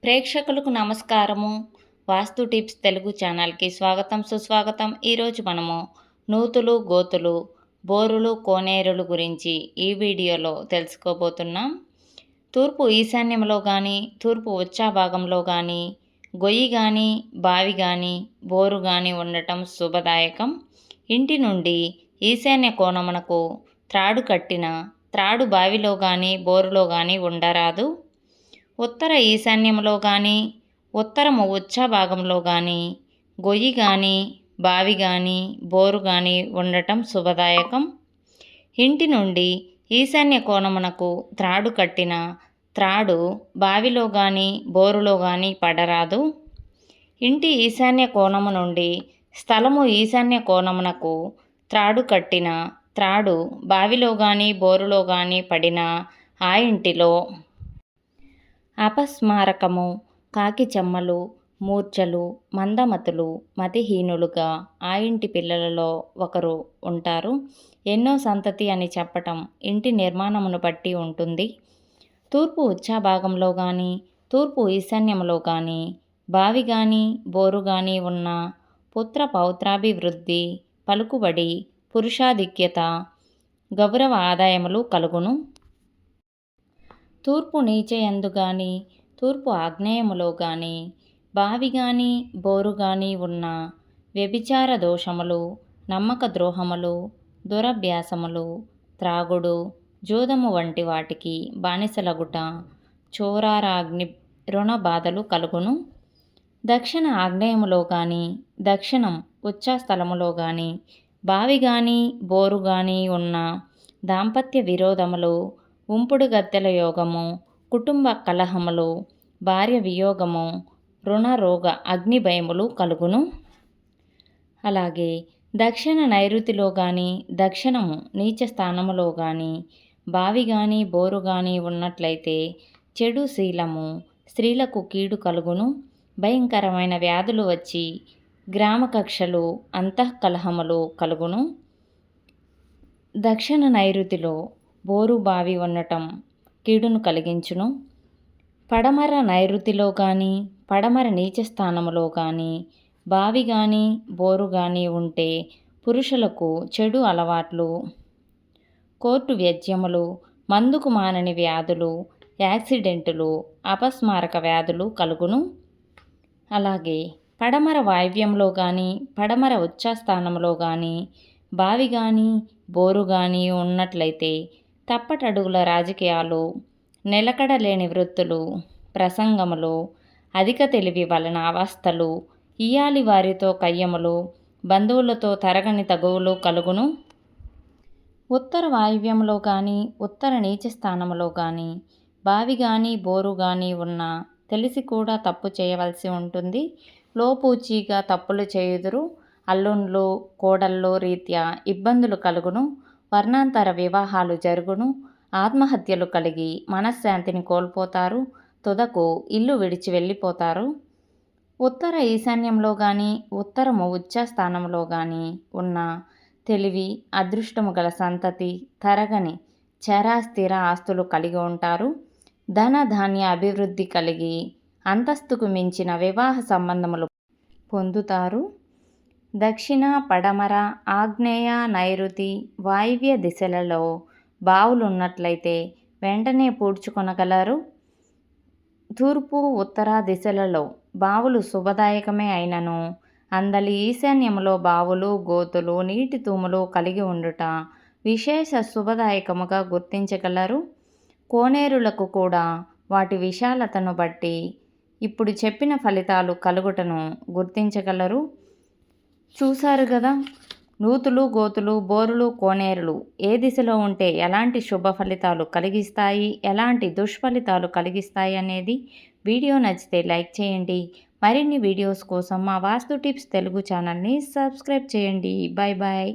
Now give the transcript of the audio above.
ప్రేక్షకులకు నమస్కారము. వాస్తు టిప్స్ తెలుగు ఛానల్కి స్వాగతం సుస్వాగతం. ఈరోజు మనము నూతులు గోతులు బోరులు కోనేరులు గురించి ఈ వీడియోలో తెలుసుకోబోతున్నాం. తూర్పు ఈశాన్యంలో కానీ తూర్పు ఉచ్చా భాగంలో కానీ గొయ్యి కానీ బావి కానీ బోరు కానీ ఉండటం శుభదాయకం. ఇంటి నుండి ఈశాన్య కోణమునకు త్రాడు కట్టిన త్రాడు బావిలో కానీ బోరులో కానీ ఉండరాదు. ఉత్తర ఈశాన్యంలో కానీ ఉత్తరము ఉచ్చా భాగంలో కానీ గొయ్యి కానీ బావి కానీ బోరు కానీ ఉండటం శుభదాయకం. ఇంటి నుండి ఈశాన్య కోణమునకు త్రాడు కట్టిన త్రాడు బావిలో కానీ బోరులో కానీ పడరాదు. ఇంటి ఈశాన్య కోణము నుండి స్థలము ఈశాన్య కోణమునకు త్రాడు కట్టిన త్రాడు బావిలో కానీ బోరులో కానీ పడిన ఆ ఇంటిలో అపస్మారకము, కాకి చెమ్మలు, మూర్ఛలు, మందమతులు, మతిహీనులుగా ఆ ఇంటి పిల్లలలో ఒకరు ఉంటారు. ఎన్నో సంతతి అని చెప్పటం ఇంటి నిర్మాణమును బట్టి ఉంటుంది. తూర్పు ఉచ్చా భాగంలో కానీ తూర్పు ఈశాన్యంలో కానీ బావి కానీ బోరు కానీ ఉన్న పుత్ర పౌత్రాభివృద్ధి, పలుకుబడి, పురుషాధిక్యత, గౌరవ ఆదాయములు కలుగును. తూర్పు నీచయందు కానీ తూర్పు ఆగ్నేయములో కానీ బావి కానీ బోరు కానీ ఉన్న వ్యభిచార దోషములు, నమ్మక ద్రోహములు, దురభ్యాసములు, త్రాగుడు, జూదము వంటి వాటికి బానిసలగుట, చోరారాగ్ని రుణ బాధలు కలుగును. దక్షిణ ఆగ్నేయములో కానీ దక్షిణం ఉచ్చా స్థలములో కానీ బావి కానీ బోరు కానీ ఉన్న దాంపత్య విరోధములు, ఉంపుడు గత్తెల యోగము, కుటుంబ కలహములు, భార్య వియోగము, రుణ రోగ అగ్ని భయములు కలుగును. అలాగే దక్షిణ నైరుతిలో కానీ దక్షిణము నీచ స్థానములో కానీ బావి కానీ బోరు కానీ ఉన్నట్లయితే చెడు శీలము, స్త్రీలకు కీడు కలుగును. భయంకరమైన వ్యాధులు వచ్చి గ్రామ కక్షలు, అంతఃకలహములు కలుగును. దక్షిణ నైరుతిలో బోరు బావి ఉండటం కీడును కలిగించును. పడమర నైరుతిలో కానీ పడమర నీచ స్థానములో కానీ బావి కానీ బోరు కానీ ఉంటే పురుషులకు చెడు అలవాట్లు, కోర్టు వ్యాజ్యములు, మందుకు మానని వ్యాధులు, యాక్సిడెంటులు, అపస్మారక వ్యాధులు కలుగును. అలాగే పడమర వాయవ్యంలో కానీ పడమర ఉచ్ఛాస్థానంలో కానీ బావి కానీ బోరు కానీ ఉన్నట్లయితే తప్పటడుగుల రాజకీయాలు, నిలకడలేని వృత్తులు, ప్రసంగములు, అధిక తెలివి వలన అవస్థలు, ఇయ్యాలి వారితో కయ్యములు, బంధువులతో తరగని తగువులు కలుగును. ఉత్తర వాయువ్యంలో కానీ ఉత్తర నీచ స్థానములో కానీ బావి కానీ బోరు కానీ ఉన్న తెలిసి కూడా తప్పు చేయవలసి ఉంటుంది. లోపూచీగా తప్పులు చేయుదురు. అల్లుండ్లు కోడళ్ళు రీత్యా ఇబ్బందులు కలుగును. వర్ణాంతర వివాహాలు జరుగును. ఆత్మహత్యలు కలిగి మనశ్శాంతిని కోల్పోతారు. తుదకు ఇల్లు విడిచి వెళ్ళిపోతారు. ఉత్తర ఈశాన్యంలో కానీ ఉత్తరము ఉచ్చా స్థానంలో కానీ ఉన్న తెలివి, అదృష్టము గల సంతతి, తరగని చరాస్థిర ఆస్తులు కలిగి ఉంటారు. ధన ధాన్య అభివృద్ధి కలిగి అంతస్తుకు మించిన వివాహ సంబంధములు పొందుతారు. దక్షిణ, పడమర, ఆగ్నేయ, నైరుతి, వాయువ్య దిశలలో బావులున్నట్లయితే వెంటనే పూడ్చుకొనగలరు. తూర్పు, ఉత్తర దిశలలో బావులు శుభదాయకమే అయినను అందలి ఈశాన్యములో బావులు, గోతులు, నీటి తూములు కలిగి ఉండుట విశేష శుభదాయకముగా గుర్తించగలరు. కోనేరులకు కూడా వాటి విశాలతను బట్టి ఇప్పుడు చెప్పిన ఫలితాలు కలుగుటను గుర్తించగలరు. చూశారు కదా, నూతులు గోతులు బోరులు కోనేరులు ఏ దిశలో ఉంటే ఎలాంటి శుభ ఫలితాలు కలిగిస్తాయి, ఎలాంటి దుష్ఫలితాలు కలిగిస్తాయి అనేది. వీడియో నచ్చితే లైక్ చేయండి. మరిన్ని వీడియోస్ కోసం మా వాస్తు టిప్స్ తెలుగు ఛానల్ని సబ్స్క్రైబ్ చేయండి. Bye bye.